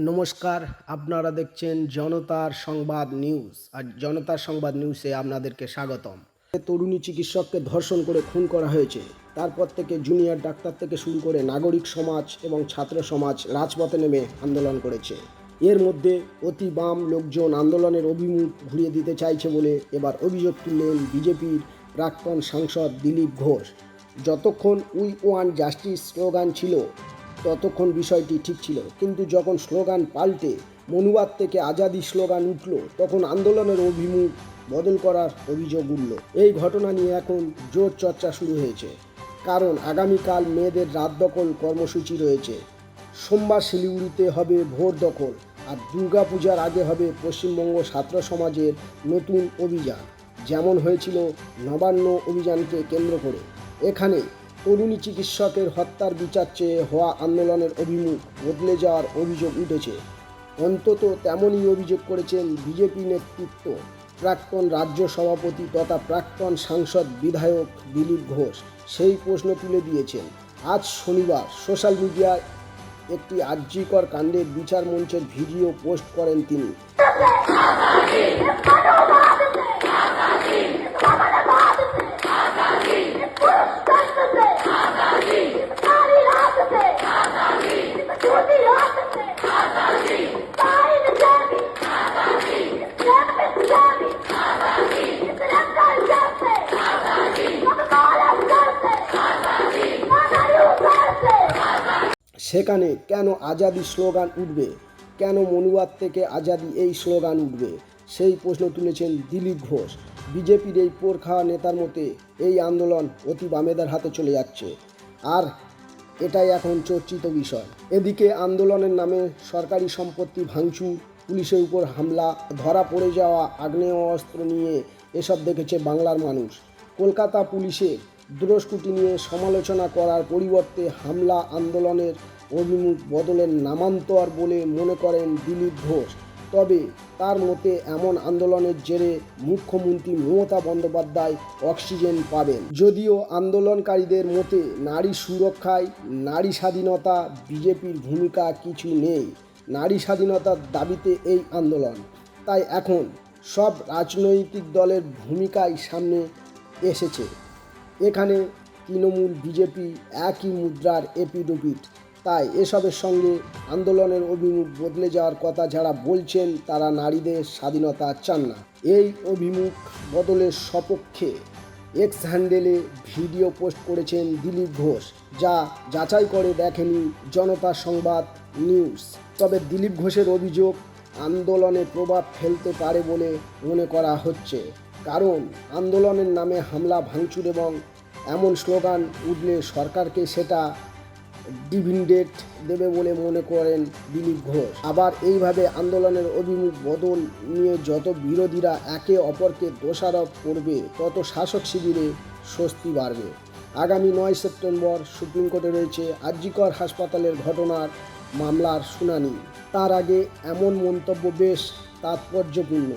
নমস্কার, আপনারা দেখছেন জনতার সংবাদ নিউজ। আর জনতার সংবাদ নিউজে আপনাদেরকে স্বাগতম। তরুণী চিকিৎসককে ধর্ষণ করে খুন করা হয়েছে। তারপর থেকে জুনিয়র ডাক্তার থেকে শুরু করে নাগরিক সমাজ এবং ছাত্র সমাজ রাজপথে নেমে আন্দোলন করেছে। এর মধ্যে অতি বাম লোকজন আন্দোলনের অভিমুখ ঘুরিয়ে দিতে চাইছে বলে এবার অভিযোগ তুললেন বিজেপির প্রাক্তন সাংসদ দিলীপ ঘোষ। যতক্ষণ উই ওয়ান্ট জাস্টিস স্লোগান ছিল ততক্ষণ বিষয়টি ঠিক ছিল, কিন্তু যখন স্লোগান পাল্টে মনুবাদ থেকে আজাদি স্লোগান উঠল তখন আন্দোলনের অভিমুখ বদল করার অভিযোগ উঠল। এই ঘটনা নিয়ে এখন জোর চর্চা শুরু হয়েছে, কারণ আগামীকাল মেয়েদের রাত দখল কর্মসূচি রয়েছে। সোমবার শিলিগুড়িতে হবে ভোর দখল, আর দুর্গাপূজার আগে হবে পশ্চিমবঙ্গ ছাত্র সমাজের নতুন অভিযান, যেমন হয়েছিল নবান্ন অভিযানকে কেন্দ্র করে। এখানে তরুণী চিকিৎসকের হত্যার বিচার চেয়ে হওয়া আন্দোলনের অভিমুখ বদলে যাওয়ার অভিযোগ উঠেছে। অন্তত তেমনই অভিযোগ করেছেন বিজেপি নেতৃত্ব। প্রাক্তন রাজ্য সভাপতি তথা প্রাক্তন সাংসদ বিধায়ক দিলীপ ঘোষ সেই প্রশ্ন তুলে দিয়েছেন। আজ শনিবার সোশ্যাল মিডিয়ায় একটি আর্যিকর কাণ্ডের বিচার মঞ্চের ভিডিও পোস্ট করেন তিনি। সেখানে কেন আজাদি স্লোগান উঠবে, কেন মনুবাদ থেকে আজাদি এই স্লোগান উঠবে, সেই প্রশ্ন তুলেছেন দিলীপ ঘোষ। বিজেপির এই পোরখা নেতার মতে এই আন্দোলন অতি বামেদের হাতে চলে যাচ্ছে, আর এটাই এখন চর্চিত বিষয়। এদিকে আন্দোলনের নামে সরকারি সম্পত্তি ভাঙচুর, পুলিশের উপর হামলা, ধরা পড়ে যাওয়া আগ্নেয়াস্ত্র নিয়ে এসব দেখেছে বাংলার মানুষ। কলকাতা পুলিশের দুষ্কৃতি নিয়ে সমালোচনা করার পরিবর্তে হামলা আন্দোলনের অভিমুখ বদলের নামান্তর বলে মনে করেন দিলীপ ঘোষ। তবে তার মতে এমন আন্দোলনের জেরে মুখ্যমন্ত্রী মমতা বন্দ্যোপাধ্যায় অক্সিজেন পাবেন। যদিও আন্দোলনকারীদের মতে নারী সুরক্ষায় নারী স্বাধীনতা বিজেপির ভূমিকা কিছু নেই। নারী স্বাধীনতার দাবিতে এই আন্দোলন, তাই এখন সব রাজনৈতিক দলের ভূমিকাই সামনে এসেছে। এখানে তৃণমূল বিজেপি একই মুদ্রার এপিঠ ওপিঠ, তাই এসবের সঙ্গে আন্দোলনের অভিমুখ বদলে যাওয়ার কথা যারা বলছেন তারা নারীদের স্বাধীনতা চান না। এই অভিমুখ বদলের সপক্ষে এক্স হ্যান্ডেলে ভিডিও পোস্ট করেছেন দিলীপ ঘোষ, যা যাচাই করে দেখেনি জনতা সংবাদ নিউজ। তবে দিলীপ ঘোষের অভিযোগ আন্দোলনে প্রভাব ফেলতে পারে বলে মনে করা হচ্ছে, কারণ আন্দোলনের নামে হামলা ভাঙচুর এবং এমন স্লোগান উঠলে সরকারকে সেটা ডিভিডেন্ড দেবে বলে মনে করেন দিলীপ ঘোষ। আবার এইভাবে আন্দোলনের অভিমুখ বদল নিয়ে যত বিরোধীরা একে অপরকে দোষারোপ করবে তত শাসক শিবিরে স্বস্তি বাড়বে। আগামী 9 সেপ্টেম্বর সুপ্রিম কোর্টে রয়েছে আরজিকর হাসপাতালের ঘটনার মামলার শুনানি। তার আগে এমন মন্তব্য বেশ তাৎপর্যপূর্ণ।